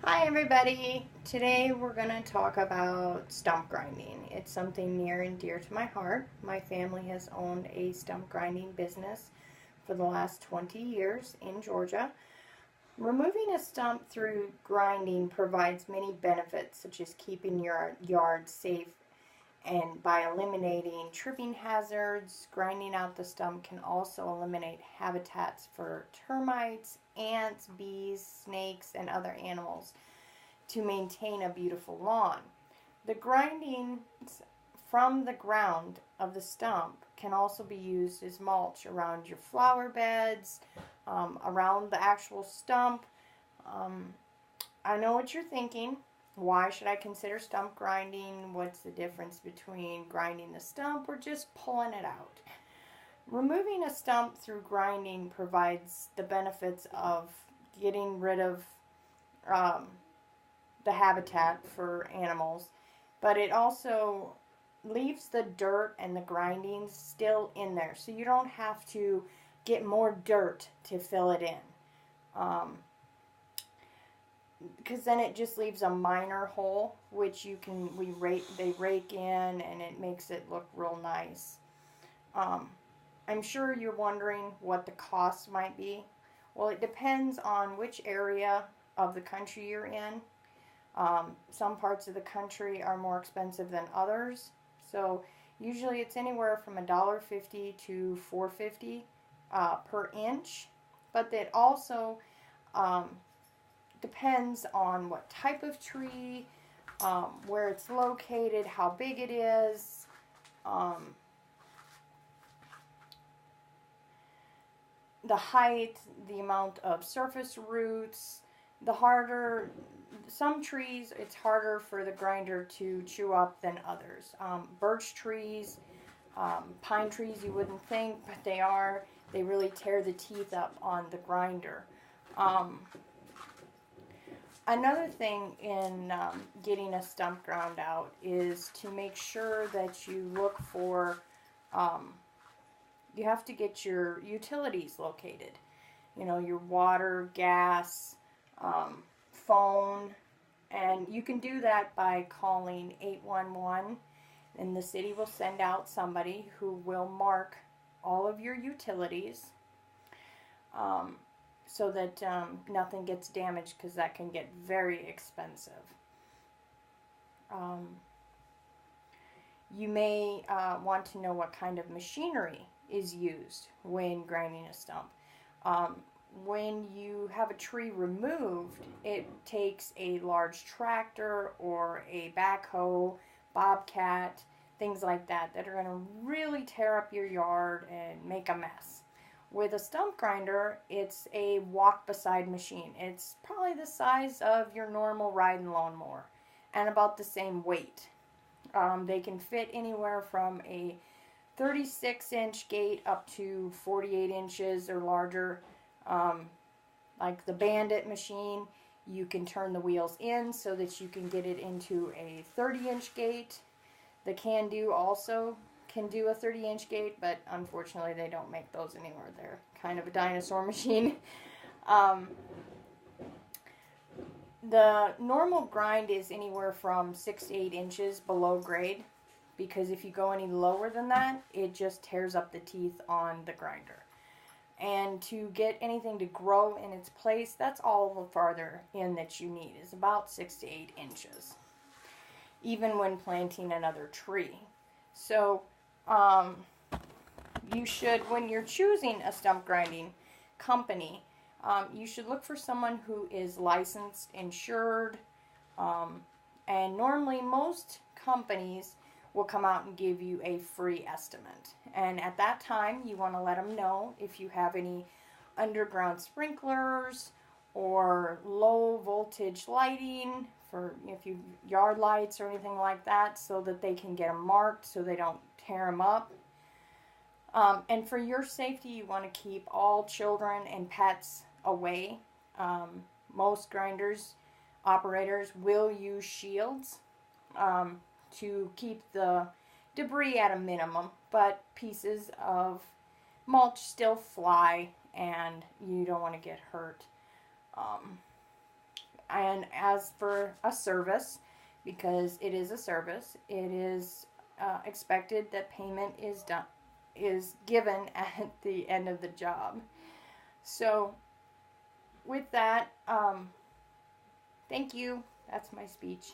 Hi everybody! Today we're going to talk about stump grinding. It's something near and dear to my heart. My family has owned a stump grinding business for the last 20 years in Georgia. Removing a stump through grinding provides many benefits, such as keeping your yard safe, and by eliminating tripping hazards. Grinding out the stump can also eliminate habitats for termites, ants, bees, snakes, and other animals to maintain a beautiful lawn. The grindings from the ground of the stump can also be used as mulch around your flower beds, around the actual stump. I know what you're thinking. Why should I consider stump grinding? What's the difference between grinding the stump or just pulling it out? Removing a stump through grinding provides the benefits of getting rid of the habitat for animals, but it also leaves the dirt and the grindings still in there, so you don't have to get more dirt to fill it in. Because then it just leaves a minor hole, which they rake in, and it makes it look real nice. I'm sure you're wondering what the cost might be. Well, it depends on which area of the country you're in. Some parts of the country are more expensive than others, so usually it's anywhere from $1.50 to $4.50 per inch. But it also depends on what type of tree, where it's located, how big it is, the height, the amount of surface roots. Some trees, it's harder for the grinder to chew up than others. Birch trees, pine trees, you wouldn't think, but they really tear the teeth up on the grinder. Another thing in getting a stump ground out is to make sure that you look for, you have to get your utilities located. You know, your water, gas, phone, and you can do that by calling 811, and the city will send out somebody who will mark all of your utilities, so that nothing gets damaged, because that can get very expensive. You may want to know what kind of machinery is used when grinding a stump. When you have a tree removed, it takes a large tractor or a backhoe, bobcat, things like that are going to really tear up your yard and make a mess. With a stump grinder, it's a walk-beside machine. It's probably the size of your normal riding lawnmower and about the same weight. They can fit anywhere from a 36-inch gate up to 48 inches or larger. Like the Bandit machine, you can turn the wheels in so that you can get it into a 30-inch gate. The Can-Do also can do a 30-inch gate, but unfortunately they don't make those anymore. They're kind of a dinosaur machine. The normal grind is anywhere from 6 to 8 inches below grade, because if you go any lower than that, it just tears up the teeth on the grinder. And to get anything to grow in its place, that's all the farther in that you need, is about 6 to 8 inches, even when planting another tree. So you should, when you're choosing a stump grinding company, you should look for someone who is licensed, insured, and normally most companies will come out and give you a free estimate. And at that time, you want to let them know if you have any underground sprinklers or low voltage lighting for if you yard lights or anything like that, so that they can get them marked so they don't tear them up. And for your safety, you want to keep all children and pets away. Most grinders operators will use shields to keep the debris at a minimum, but pieces of mulch still fly and you don't want to get hurt. And as for a service, because it is a service, it is expected that payment is given at the end of the job. So with that, thank you. That's my speech.